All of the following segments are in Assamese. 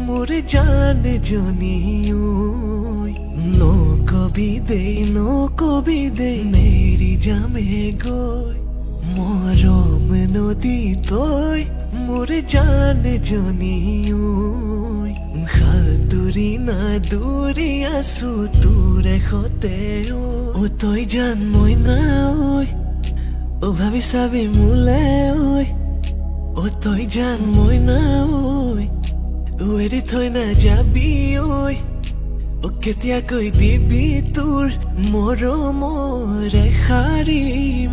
মোৰ জান জনিউই নকবি দে মেৰি জামে গৈ মৰম নদী তই মোৰ জান জনিউই সাঁতুৰি না দৌৰি আছো তোৰে সতে ও তই জান মই না ঐ ও ভাবি চাবি মোলে ঐ ও তই জান মই না ঐ ও এৰি থৈ নাযাবি ঐ ও কেতিয়াকৈ দিবি তোৰ মৰমৰ এষাৰি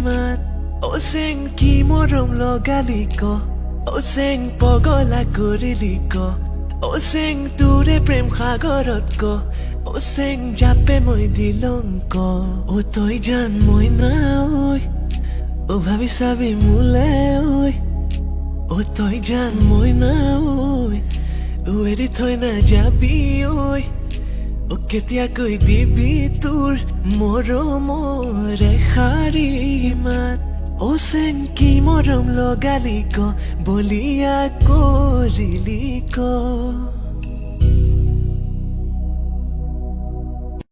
মাত ও চেং কি মৰম লগালি ক ও চেং পগলা কৰিলি ক ও চেং তোৰে প্ৰেম সাগৰত ক ও চেং জাপে মই দিলংক ও তই জান মই না ঐ ও ভাবি চাবি মোলে ঐ ও তই জান মই না ঐ ও এৰি থৈ নাযাবি ঐ ও কেতিয়াকৈ দিবি তোৰ মৰমৰ এষাৰি মাত ও চেং কি মৰম লগালি ক বলিয়া কৰিলি ক